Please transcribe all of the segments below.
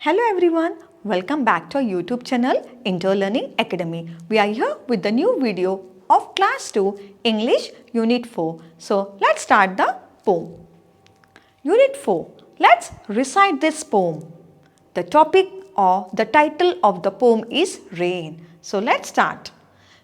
Hello everyone, welcome back to our YouTube channel Inter Learning Academy. We are here with the new video of Class 2 English Unit 4. So let's start the poem. Unit 4. Let's recite this poem. The topic or the title of the poem is Rain. So let's start.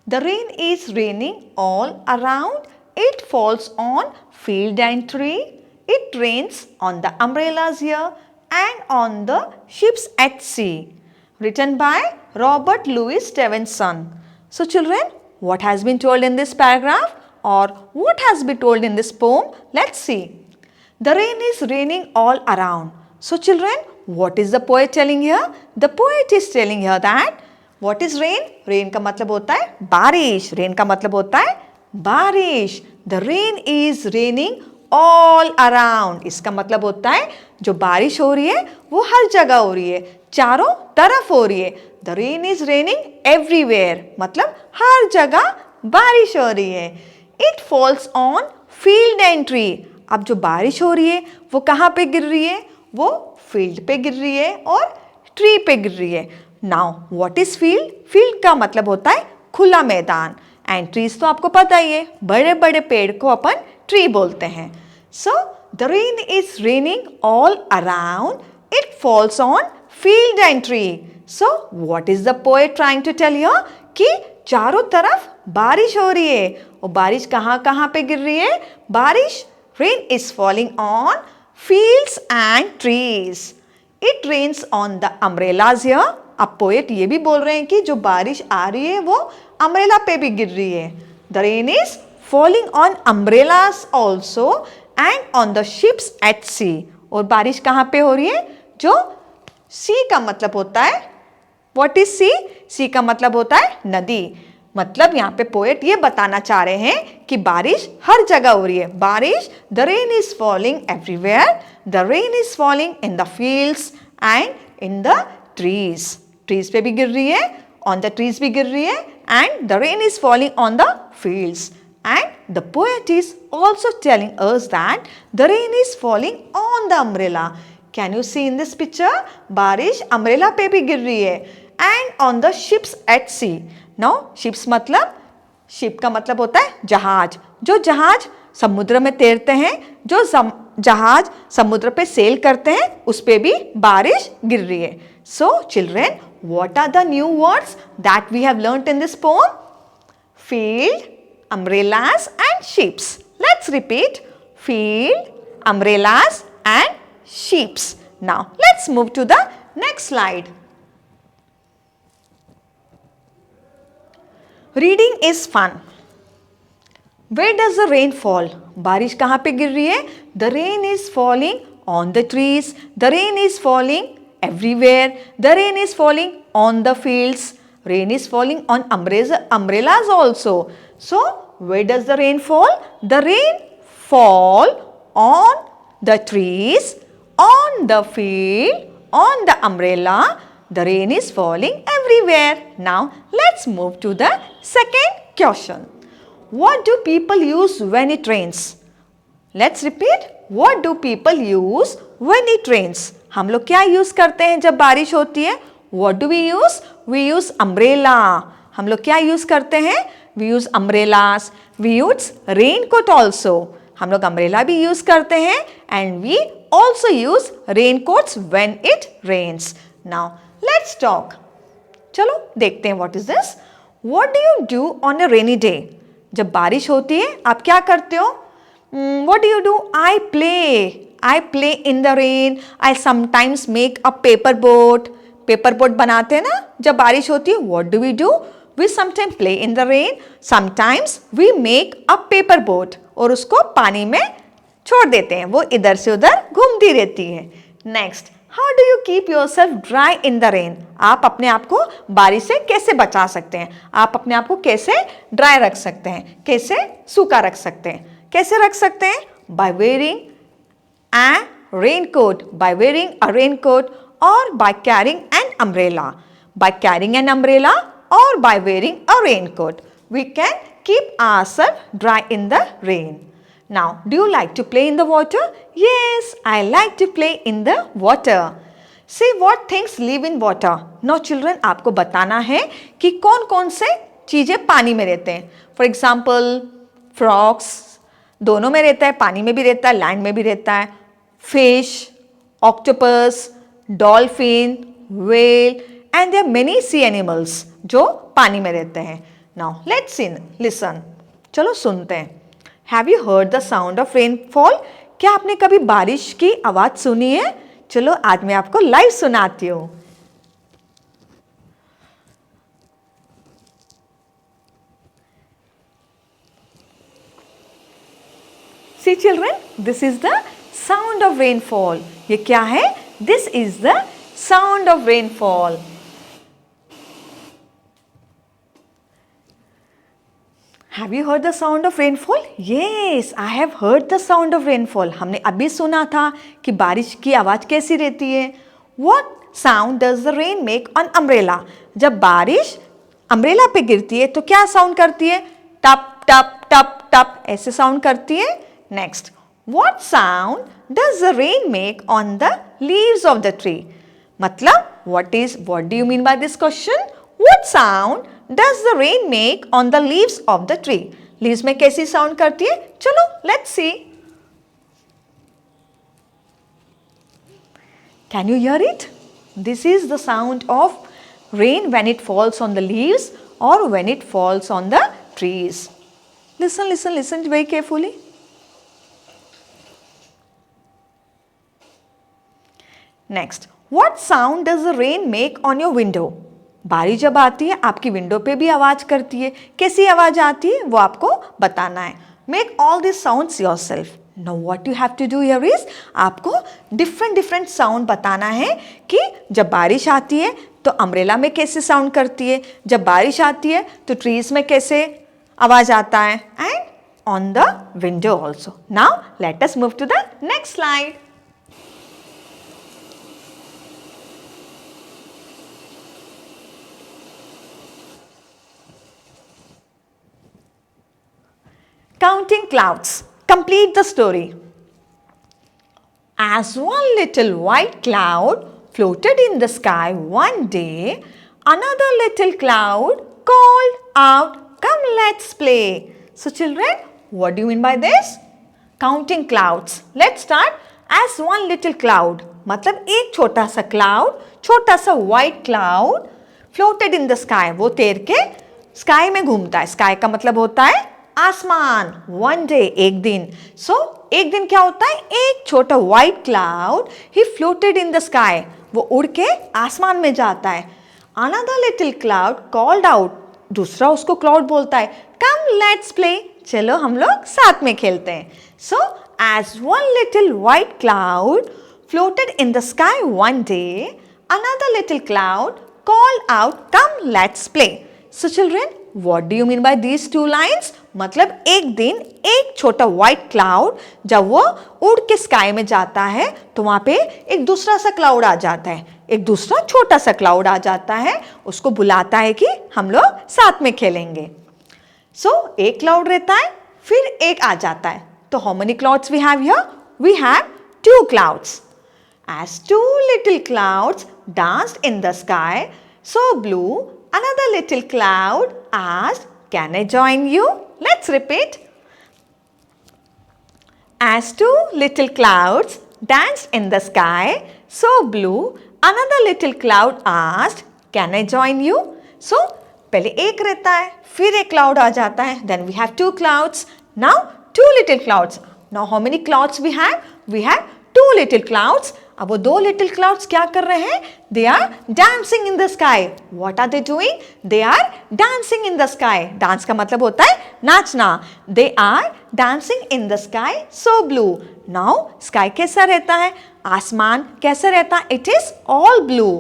The rain is raining all around. It falls on field and tree. It rains on the umbrellas here and on the ships at sea. Written by Robert Louis Stevenson. So children, what has been told in this paragraph or what has been told in this poem? Let's see. The rain is raining all around. So children, what is the poet telling here? The poet is telling here that what is rain? Rain का मतलब होता है बारिश. Rain का मतलब होता है बारिश. The rain is raining all around. इसका मतलब होता है जो बारिश हो रही है वो हर जगह हो रही है, चारों तरफ हो रही है. The rain is raining everywhere. मतलब हर जगह बारिश हो रही है. It falls on field and tree. अब जो बारिश हो रही है वो कहाँ पे गिर रही है? वो फील्ड पे गिर रही है और ट्री पे गिर रही है. Now what is field? Field का मतलब होता है खुला मैदान. एंड ट्रीज तो आपको पता ही है, बड़े बड़े पेड़ को अपन ट्री बोलते हैं. So the rain is raining all around. It falls on field and tree. So what is the poet trying to tell you? कि चारों तरफ बारिश हो रही है. और बारिश कहाँ कहाँ पे गिर रही है? बारिश, rain is falling on fields and trees. It rains on the umbrellas here. अब पोएट ये भी बोल रहे हैं कि जो बारिश आ रही है वो अम्ब्रेला पे भी गिर रही है. The rain is falling on umbrellas also and on the ships at sea. और बारिश कहाँ पे हो रही है? जो sea का मतलब होता है, what is sea? sea का मतलब होता है नदी. मतलब यहाँ पे पोएट ये बताना चाह रहे हैं कि बारिश हर जगह हो रही है. बारिश, the rain is falling everywhere. The rain is falling in the fields and in the trees. Trees पे भी गिर रही है, on the trees भी गिर रही है, and the rain is falling on the fields. And the poet is also telling us that the rain is falling on the umbrella. Can you see in this picture? बारिश umbrella पे भी गिर रही है and on the ships at sea. Now ships मतलब, ship का मतलब होता है जहाज. जो जहाज समुद्र में तैरते हैं, जो जहाज समुद्र पे सेल करते हैं, उस पे भी बारिश गिर रही है. So children, what are the new words that we have learnt in this poem? Field, umbrellas and ships. Let's repeat. Field, umbrellas and ships. Now let's move to the next slide. Reading is fun. Where does the rain fall? बारिश कहाँ पे गिर रही है? The rain is falling on the trees. The rain is falling everywhere. The rain is falling on the fields. Rain is falling on umbrellas also. So where does the rain fall? The rain fall on the trees, on the field, on the umbrella. The rain is falling everywhere. Now let's move to the second question. What do people use when it rains? Let's repeat. What do people use when it rains? हम लोग क्या use करते हैं जब बारिश होती है? What do we use? We use umbrella. हम लोग क्या यूज करते हैं? We use umbrellas. We use raincoat also. हम लोग umbrella भी यूज करते हैं and we also use raincoats when it rains. Now let's talk. चलो देखते हैं what is this. What do you do on a rainy day? जब बारिश होती है आप क्या करते हो? What do you do? I play in the rain. I sometimes make a paper boat. Paper boat बनाते हैं ना जब बारिश होती है. What do we do? We sometimes play in the rain. Sometimes we make a paper boat. और उसको पानी में छोड़ देते हैं, वो इधर से उधर घूमती रहती है. Next, how do you keep yourself dry in the rain? आप अपने आप को बारिश से कैसे बचा सकते हैं? आप अपने आप को कैसे ड्राई रख सकते हैं? कैसे सूखा रख सकते हैं? कैसे रख सकते हैं? By wearing a raincoat. By wearing a raincoat or by carrying an umbrella. By carrying an umbrella or by wearing a raincoat. We can keep ourselves dry in the rain. Now, do you like to play in the water? Yes, I like to play in the water. See what things live in water. No children, आपको बताना है कि कौन कौन से चीज़ें पानी में रहते हैं। फॉर एग्जाम्पल फ्रॉक्स दोनों में रहता है, पानी में भी रहता है, लैंड में भी रहता है। Fish, octopus, dolphin, whale and there many sea animals जो पानी में रहते हैं। नाउ लेट्स लिसन, चलो सुनते हैं। Have you heard the sound of rainfall? क्या आपने कभी बारिश की आवाज सुनी है? चलो आज मैं आपको लाइव सुनाती हूँ। See children, this is the sound of rainfall. ये क्या है? This is the sound of rainfall. Have you heard the sound of rainfall? Yes, I have heard the sound of rainfall. हमने अभी सुना था कि बारिश की आवाज कैसी रहती है। What sound does the rain make on umbrella? जब बारिश अम्ब्रेला पे गिरती है तो क्या साउंड करती है? टप टप टप टप ऐसे साउंड करती है। Next, what sound does the rain make on the leaves of the tree? मतलब what do you mean by this question? What sound does the rain make on the leaves of the tree? Leaves में कैसी sound करती है? चलो let's see. Can you hear it? This is the sound of rain when it falls on the leaves or when it falls on the trees. Listen very carefully. Next, what sound does the rain make on your window? बारिश जब आती है आपकी window पे भी आवाज करती है। कैसी आवाज आती है वो आपको बताना है। Make all these sounds yourself. Now what you have to do here is आपको different साउंड बताना है कि जब बारिश आती है तो अम्ब्रेला में कैसे साउंड करती है, जब बारिश आती है तो ट्रीज में कैसे आवाज आता है, and on the window also. Now let us move to the next slide. Counting clouds. Complete the story. As one little white cloud floated in the sky one day, another little cloud called out, "Come, let's play." So children, what do you mean by this? Counting clouds. Let's start. As one little cloud. मतलब एक छोटा सा cloud, छोटा सा white cloud floated in the sky. वो तैर के sky में घूमता है। Sky का मतलब होता है आसमान। वन डे, एक दिन। सो एक दिन क्या होता है? एक छोटा white cloud he floated in the sky, वो उड़ के आसमान में जाता है। Another little cloud called out, दूसरा उसको क्लाउड बोलता है, कम लेट्स प्ले, चलो हम लोग साथ में खेलते हैं। So as one little white cloud floated in the sky one day, another little cloud called out, come let's play. So children, what do you mean by these two lines? मतलब एक दिन एक छोटा white cloud जब वो उड़ के sky में जाता है तो वहां पे एक दूसरा सा क्लाउड आ जाता है, एक दूसरा छोटा सा क्लाउड आ जाता है, उसको बुलाता है कि हम लोग साथ में खेलेंगे। सो एक क्लाउड रहता है, फिर एक आ जाता है। तो how many clouds we have here? We have two clouds. As two little clouds danced in the sky, so blue, another little cloud asked, "Can I join you?" Let's repeat. As two little clouds danced in the sky, so blue, another little cloud asked, "Can I join you?" So पहले एक रहता है, फिर एक cloud आ जाता है, then we have two clouds. Now two little clouds. Now how many clouds we have? We have two little clouds. अब वो दो लिटिल क्लाउड्स क्या कर रहे हैं? They are dancing in the sky. What are they doing? They are dancing in the sky. Dance का मतलब होता है नाचना। They are dancing in the sky so blue. Now sky कैसा रहता है? आसमान कैसा रहता है? It is all blue.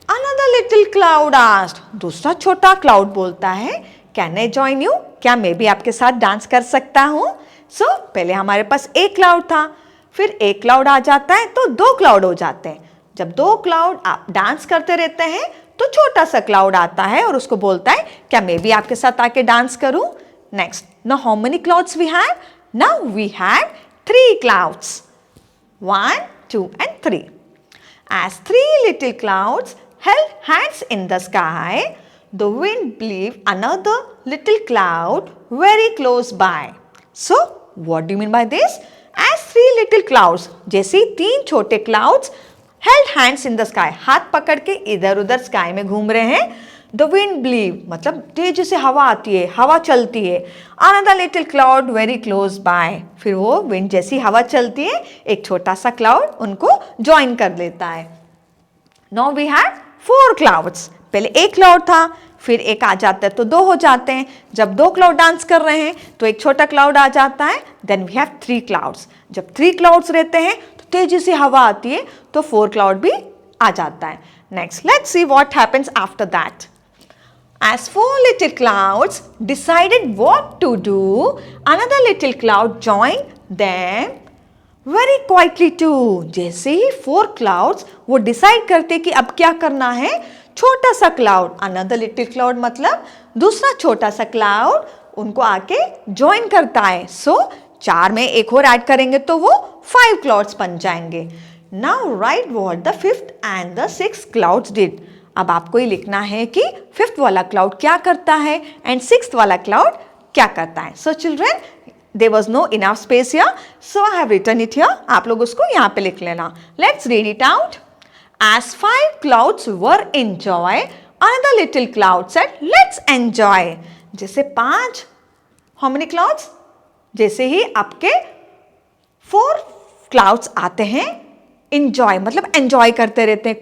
Another little cloud asked, दूसरा छोटा क्लाउड बोलता है, कैन आई जॉइन यू? क्या मैं भी आपके साथ डांस कर सकता हूँ? सो पहले हमारे पास एक क्लाउड था, फिर एक क्लाउड आ जाता है तो दो क्लाउड हो जाते हैं। जब दो क्लाउड आप डांस करते रहते हैं तो छोटा सा क्लाउड आता है और उसको बोलता है, क्या मैं भी आपके साथ आके डांस करूं? Next, now how many clouds we have? Now we have 3 clouds. 1, 2 and 3. As three little clouds held hands in the sky, the wind blew another little cloud very close by. So, what do you mean by this? As three little clouds, जैसे तीन छोटे clouds held hands in the sky, हाथ पकड़ के इधर उधर sky में घूम रहे हैं. The wind blew, मतलब तेजी से हवा आती है, हवा चलती है. Another little cloud very close by. फिर वो wind जैसी हवा चलती है, एक छोटा सा cloud उनको join कर लेता है. Now we have four clouds. पहले एक क्लाउड था, फिर एक आ जाता है तो दो हो जाते हैं. जब दो क्लाउड डांस कर रहे हैं तो एक छोटा क्लाउड आ जाता है. Then we have three clouds. जब थ्री क्लाउड्स रहते हैं तो तेजी से हवा आती है तो फोर क्लाउड भी आ जाता है. Next let's see what happens after that. As four little clouds decided what to do, another little cloud joined them very quietly too. जैसे ही four clouds वो decide करते कि अब क्या करना है, छोटा सा क्लाउड, अनदर लिटिल क्लाउड मतलब दूसरा छोटा सा क्लाउड उनको आके ज्वाइन करता है. सो चार में एक और ऐड करेंगे तो वो 5 क्लाउड्स बन जाएंगे. Now right what the fifth and the sixth clouds did. अब आपको ही लिखना है कि फिफ्थ वाला क्लाउड क्या करता है एंड सिक्स्थ वाला क्लाउड क्या करता है. So children, there was no enough space here, so I have written it here. आप लोग उसको यहाँ पे लिख लेना. Let's read it out. As 5 clouds were in joy, another little cloud said, "Let's enjoy." जैसे 5, how many clouds? जैसे ही आपके 4 clouds आते हैं, enjoy मतलब enjoy करते रहते हैं,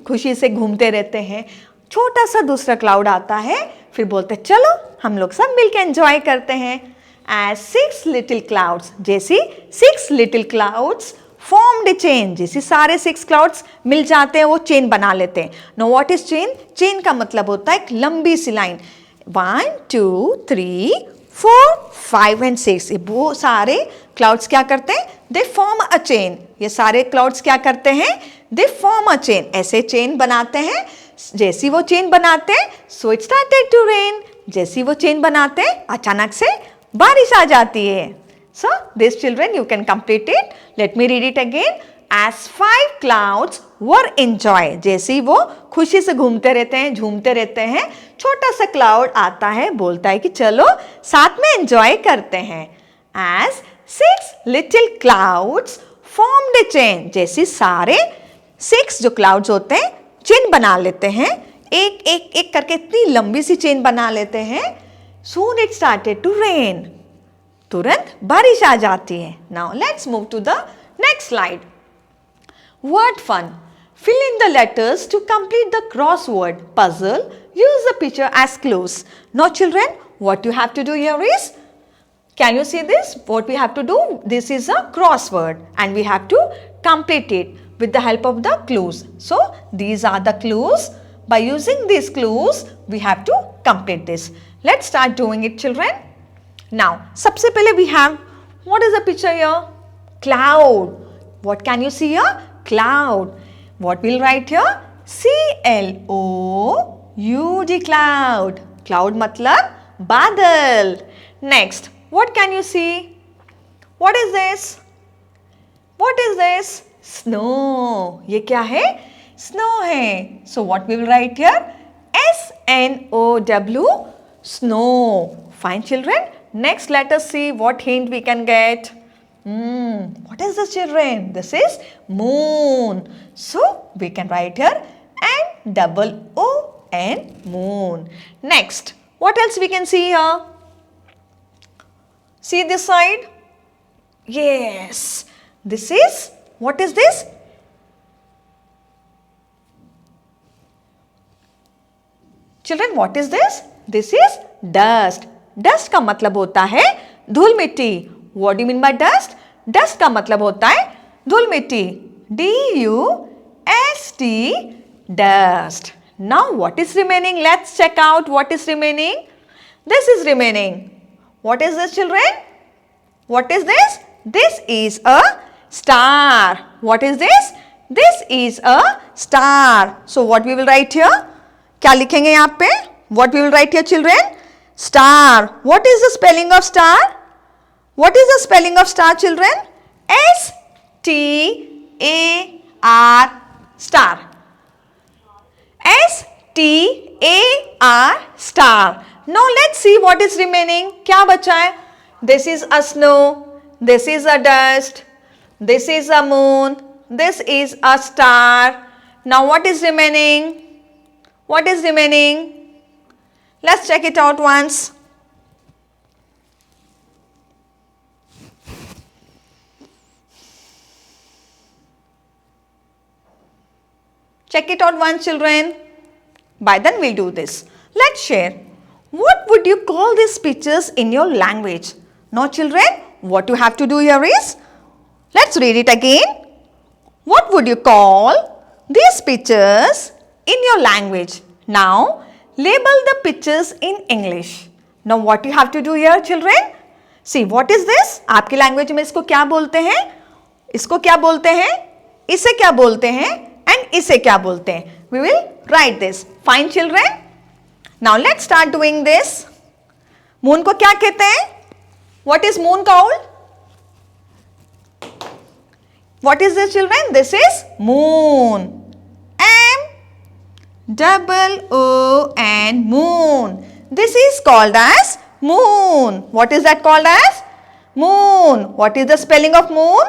खुशी से घूमते रहते हैं. छोटा सा दूसरा क्लाउड आता है, फिर बोलते चलो हम लोग सब मिलकर enjoy करते हैं. As 6 little clouds, जैसे 6 little clouds formed a chain, जैसे सारे 6 clouds मिल जाते हैं वो चेन बना लेते हैं. Now what is chain? Chain का मतलब होता है एक लंबी सी लाइन. 1, 2, 3, 4, 5 and 6. ये वो सारे clouds क्या करते हैं? They form a chain. ये सारे clouds क्या करते हैं? They form a chain. ऐसे चेन बनाते हैं. जैसी वो चेन बनाते हैं, so it started to rain. जैसी वो चेन बनाते हैं, अचानक से बारिश आ जाती है. So these children you can complete it. Let me read it again. As 5 clouds were in joy. जैसे वो खुशी से घूमते रहते हैं, झूमते रहते हैं, छोटा सा क्लाउड आता है, बोलता है कि चलो साथ में एंजॉय करते हैं. As 6 little clouds formed a chain. जैसे सारे 6 जो क्लाउड्स होते हैं चेन बना लेते हैं, एक एक एक करके इतनी लंबी सी चेन बना लेते हैं. Soon it started to rain. तुरंत बारिश आ जाती है. Now let's move to the next slide. Word fun. Fill in the letters to complete the crossword puzzle. Use the picture as clues. Now children, what you have to do here is, can you see this? What we have to do? This is a crossword and we have to complete it with the help of the clues. So these are the clues. By using these clues, we have to complete this. Let's start doing it, children. Now, सबसे पहले we have, what is the picture here? Cloud. What can you see here? Cloud. What we'll write here? C-L-O-U-D, cloud. Cloud मतलब बादल. Next, what can you see? What is this? What is this? Snow. ये क्या है? Snow है. So what we will write here? S-N-O-W, snow. Fine, children. Next, let us see what hint we can get. What is this, children? This is moon. So we can write here N-double-O-N, moon. Next, what else we can see here? See this side? Yes. This is, what is this? Children, what is this? This is dust. Dust का मतलब होता है धूल मिट्टी. What do you mean by dust? Dust का मतलब होता है धूल मिट्टी. D-U-S-T, dust. Now what is remaining? Let's check out what is remaining. This is remaining. What is this, children? What is this? This is a star. What is this? This is a star. So what we will write here? क्या लिखेंगे यहाँ पे? What we will write here, children? Star. What is the spelling of star? What is the spelling of star, children? S-T-A-R. Star. S-T-A-R, star. Now let's see what is remaining. क्या बचा है? This is a snow. This is a dust. This is a moon. This is a star. Now what is remaining? What is remaining? Let's check it out once. Check it out once, children. By then we'll do this. Let's share. What would you call these pictures in your language? Now children, what you have to do here is, let's read it again. What would you call these pictures in your language? Now, label the pictures in English. Now, what you have to do here, children? See, what is this? आपकी language में इसको क्या बोलते हैं? इसको क्या बोलते हैं? इसे क्या बोलते हैं? And इसे क्या बोलते हैं? We will write this. Fine, children? Now, let's start doing this. Moon को क्या कहते हैं? What is moon called? What is this, children? This is moon. M-O-O-N, moon. This is called as moon. What is that called as? Moon. What is the spelling of moon?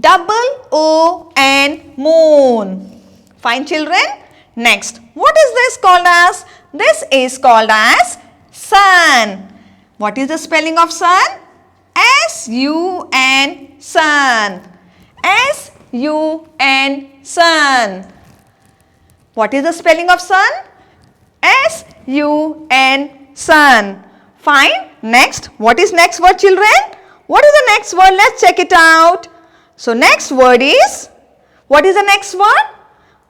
M-O-O-N, moon. Fine, children? Next, what is this called as? This is called as sun. What is the spelling of sun? S-U-N, sun. S-U-N, sun. What is the spelling of sun? S-U-N, sun. Fine. Next, what is next word, children? What is the next word? Let's check it out. So, next word is, what is the next word?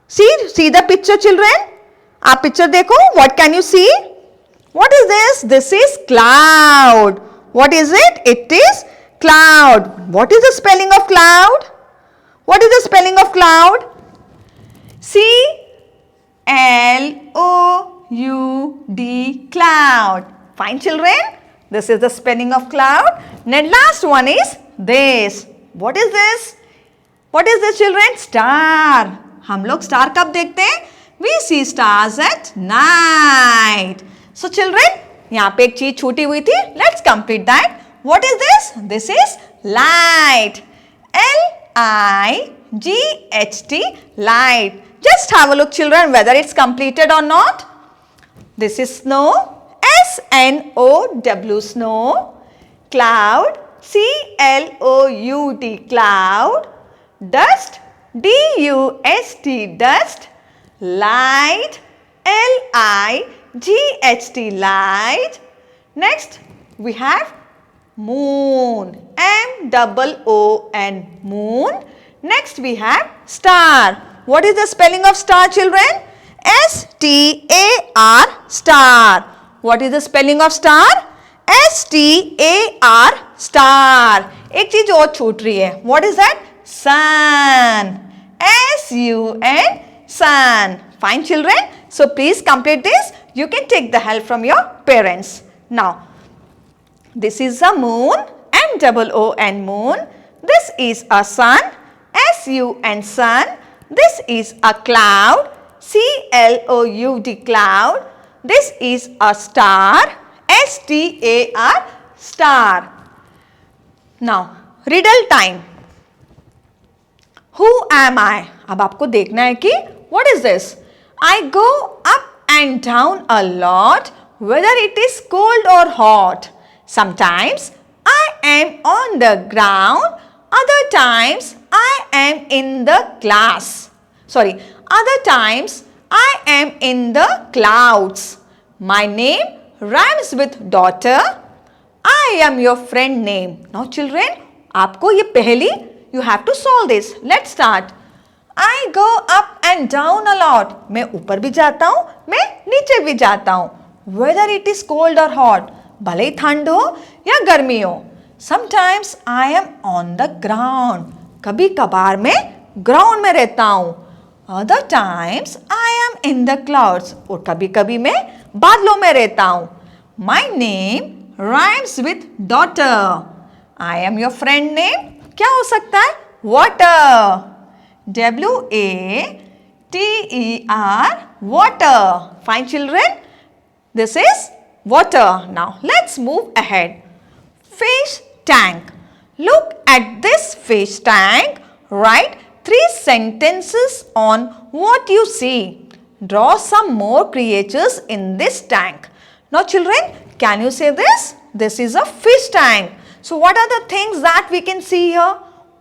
See the picture, children. आप picture देखो. What can you see? What is this? This is cloud. What is it? It is cloud. What is the spelling of cloud? What is the spelling of cloud? C-L-O-U-D, cloud. Fine, children? This is the spelling of cloud. Then last one is this. What is this? What is this, children? Star. हम लोग star कब देखते हैं? We see stars at night. So, children, यहाँ पे एक चीज छूटी हुई थी. Let's complete that. What is this? This is light. L-I-G-H-T, light. Just have a look, children, whether it's completed or not. This is snow. S-N-O-W, snow. Cloud. C-L-O-U-D, cloud. Dust. D-U-S-T, dust. Light. L-I-G-H-T, light. Next, we have moon. M-O-O-N, moon. Next, we have star. What is the spelling of star, children? S-T-A-R, star. What is the spelling of star? S-T-A-R, star. एक चीज और छूट रही है. What is that? Sun. S-U-N, sun. Fine, children? So, please complete this. You can take the help from your parents. Now, this is a moon. M-O-O-N, moon. This is a sun. S-U-N, sun. This is a cloud. C-L-O-U-D, cloud. This is a star. S-T-A-R, star. Now, riddle time. Who am I? अब आपको देखना है कि what is this? I go up and down a lot, whether it is cold or hot. Sometimes I am on the ground, other times I am in the class. Other times I am in the clouds. My name rhymes with daughter. I am your friend name. Now children, आपको ये पहली you have to solve this. Let's start. I go up and down a lot. मैं ऊपर भी जाता हूँ, मैं नीचे भी जाता हूँ. Whether it is cold or hot. भले ही ठंड हो या गर्मी हो. Sometimes I am on the ground. कभी कभार मैं ground में रहता हूँ. Other times I am in the clouds. और कभी कभी मैं बादलों में रहता हूँ. My name rhymes with daughter. I am your friend name. क्या हो सकता है? Water. W-A-T-E-R, water. Fine children. This is water. Now let's move ahead. Fish tank. Look at this fish tank. Write 3 sentences on what you see. Draw some more creatures in this tank. Now children, can you say this? This is a fish tank. So what are the things that we can see here?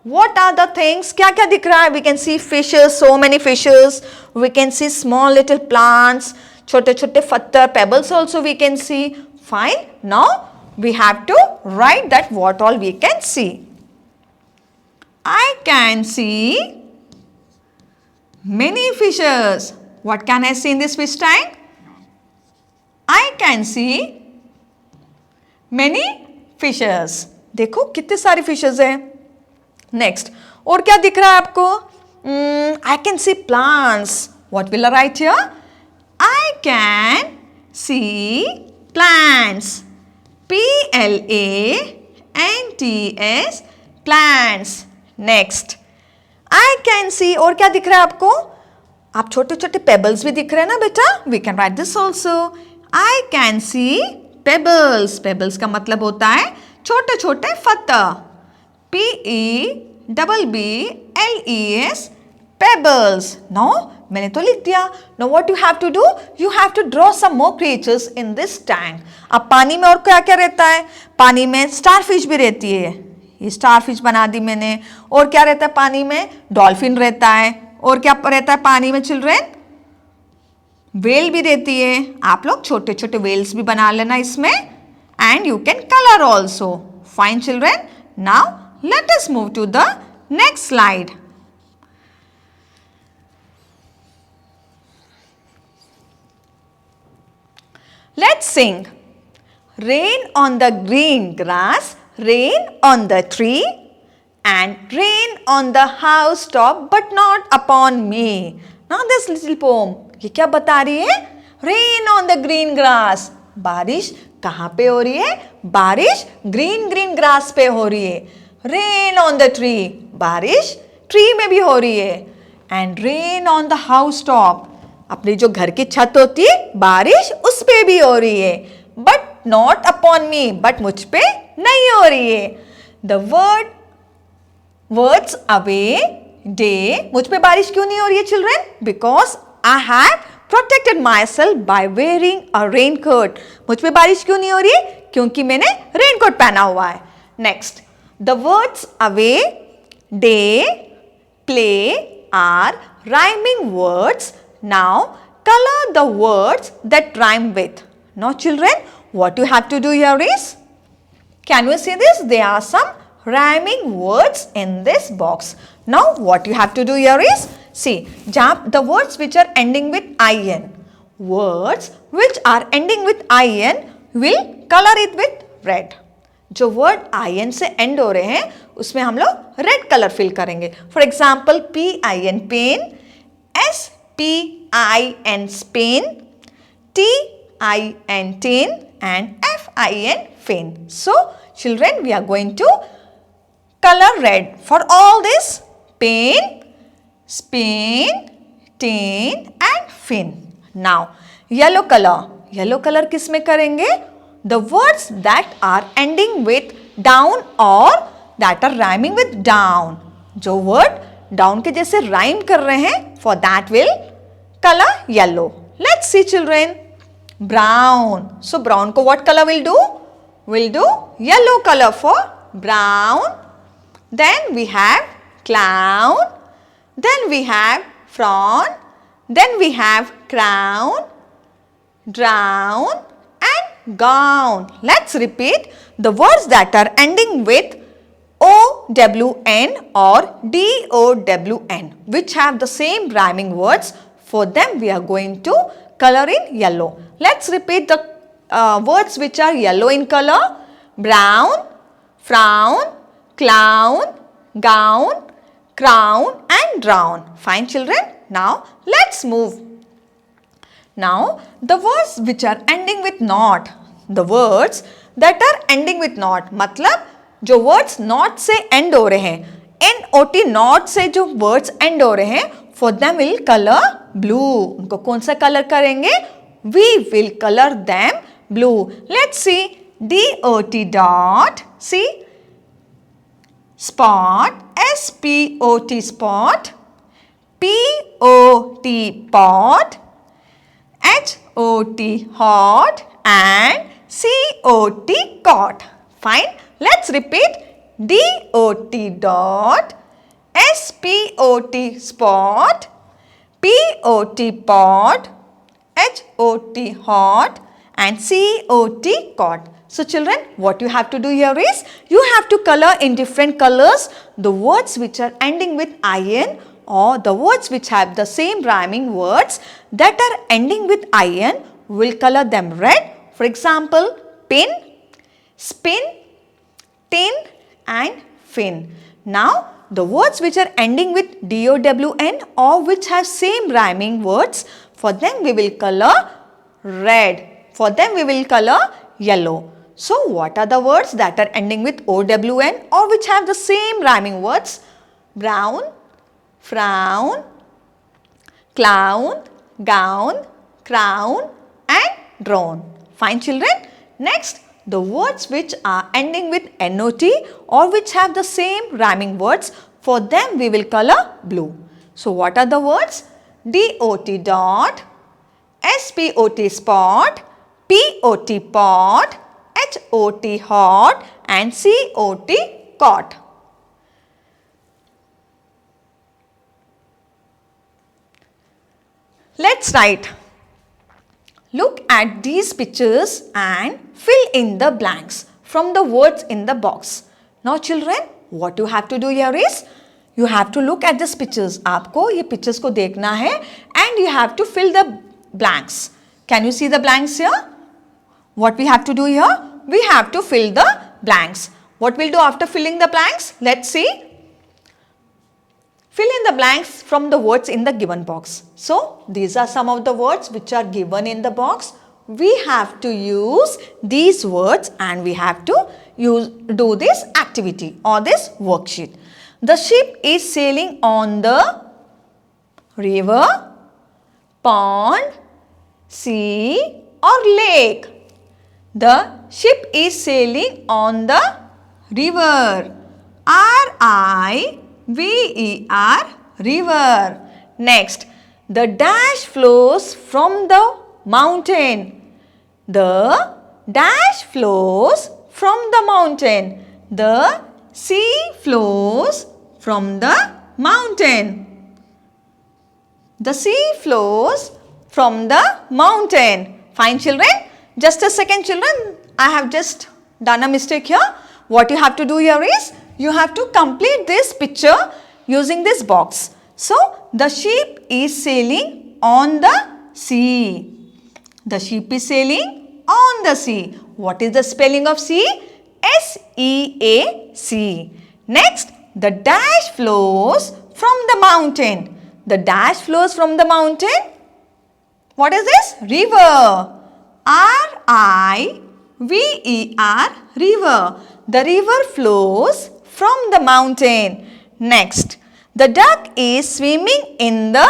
What are the things? क्या क्या दिख रहा है? We can see fishes, so many fishes. We can see small little plants, छोटे छोटे पत्थर, pebbles also we can see. Fine. Now we have to write that what all we can see. I can see many fishes. What can I see in this fish tank? I can see many fishes. देखो कितने सारे fishes हैं. Next, और क्या दिख रहा है आपको? I can see plants. What will I write here? I can see plants. P-L-A-N-T-S, plants. Next, I can see, और क्या दिख रहा है आपको? आप छोटे छोटे पेबल्स भी दिख रहे हैं ना बेटा? We can write this also. I can see pebbles. Pebbles का मतलब होता है छोटे छोटे पत्थर. P-E-B-B-L-E-S, pebbles. No, मैंने तो लिख दिया. Now what you have to do? You have to draw some more creatures in this tank. अब पानी में और क्या क्या रहता है? पानी में starfish भी रहती है. ये starfish बना दी मैंने. और क्या रहता है पानी में? डॉल्फिन रहता है. और क्या रहता है पानी में चिल्ड्रेन? वेल भी रहती है. आप लोग छोटे छोटे वेल्स भी बना लेना इसमें. And you can color also. Fine children. Now let us move to the next slide. Let's sing. Rain on the green grass, rain on the tree, and rain on the housetop, but not upon me. Now this little poem, ये क्या बता रही है? Rain on the green grass. बारिश कहाँ पे हो रही है? बारिश ग्रीन ग्रीन ग्रास पे हो रही है. Rain on the tree. बारिश ट्री में भी हो रही है. And rain on the housetop. अपनी जो घर की छत होती है बारिश उस पे भी हो रही है. But not upon me. But मुझ पे नहीं हो रही है. The words away day. मुझ पे बारिश क्यों नहीं हो रही है children? Because I have protected myself by wearing a raincoat. मुझ पे बारिश क्यों नहीं हो रही है? क्योंकि मैंने रेनकोट पहना हुआ है. Next, the words away, day, play are rhyming words. Now color the words that rhyme with. Now children, what you have to do here is, can you see this? There are some rhyming words in this box. Now what you have to do here is, see, the words which are ending with IN. Words which are ending with IN will color it with red. जो word IN से end हो रहे हैं उसमें हम लोग red colour fill करेंगे. For example PIN pin, SPIN spin, TIN tin and FIN fin. So children, we are going to color red for all this: pen, spin, tin and fin. Now yellow color. Yellow color किस में करेंगे? The words that are ending with down or that are rhyming with down. जो word down के जैसे rhyme कर रहे हैं, for that will color yellow. Let's see children. Brown. So brown को what color will do? Will do yellow color for brown. Then we have clown. Then we have prawn. Then we have crown, drown and gown. Let's repeat the words that are ending with OWN or DOWN, which have the same rhyming words. For them we are going to color in yellow. Let's repeat the words which are yellow in color: brown, frown, clown, gown, crown and drown. Fine children. Now let's move. Now the words which are ending with not. The words that are ending with not मतलब जो words not से end हो रहे हैं, NOT not से जो words and हो रहे हैं, for them will colour blue. उनको कौन सा कलर करेंगे? We will color them blue. Let's see. DOT dot. See. Spot. SPOT spot. POT pot. HOT hot. And COT cot. Fine. Let's repeat. DOT dot. SPOT spot. POT pot. HOT hot and COT cot. So children, what you have to do here is, you have to color in different colors the words which are ending with IN, or the words which have the same rhyming words that are ending with IN. Will color them red. For example, pin, spin, tin and fin. Now the words which are ending with DOWN or which have same rhyming words, for them we will color red. For them we will color yellow. So what are the words that are ending with OWN or which have the same rhyming words? Brown, frown, clown, gown, crown and drone. Fine children. Next, the words which are ending with NOT or which have the same rhyming words, for them we will color blue. So what are the words? DOT dot, SPOT spot, POT pot, HOT hot and COT cot. Let's write. Look at these pictures and fill in the blanks from the words in the box. Now children, what you have to do here is, you have to look at these pictures. आपको ये pictures को देखना है and you have to fill the blanks. Can you see the blanks here? What we have to do here? We have to fill the blanks. What we'll do after filling the blanks? Let's see. Fill in the blanks from the words in the given box. So, these are some of the words which are given in the box. We have to use these words and we have to do this activity or this worksheet. The ship is sailing on the river, pond, sea or lake. The ship is sailing on the river. RIVER, river. Next, the dash flows from the mountain. The dash flows from the mountain. The sea flows from the mountain. The sea flows from the mountain. Fine children. Just a second children. I have just done a mistake here. What you have to do here is, you have to complete this picture using this box. So, the ship is sailing on the sea. The ship is sailing on the sea. What is the spelling of sea? SEAC. Next, the dash flows from the mountain. The dash flows from the mountain. What is this? River. RIVER, river. The river flows from the mountain. Next, the duck is swimming in the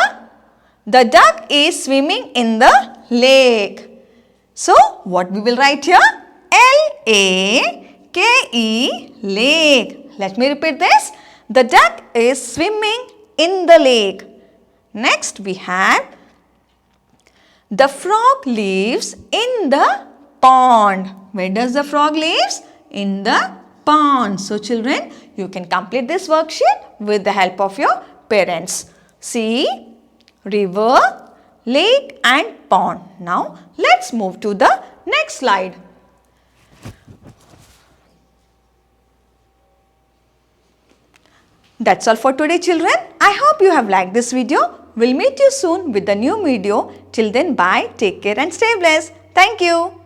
lake. So, what we will write here? LAKE, lake. Let me repeat this. The duck is swimming in the lake. Next, we have the frog lives in the pond. Where does the frog lives? In the pond. So children, you can complete this worksheet with the help of your parents. Sea, river, lake and pond. Now let's move to the next slide. That's all for today children. I hope you have liked this video. We'll meet you soon with a new video. Till then, bye, take care and stay blessed. Thank you.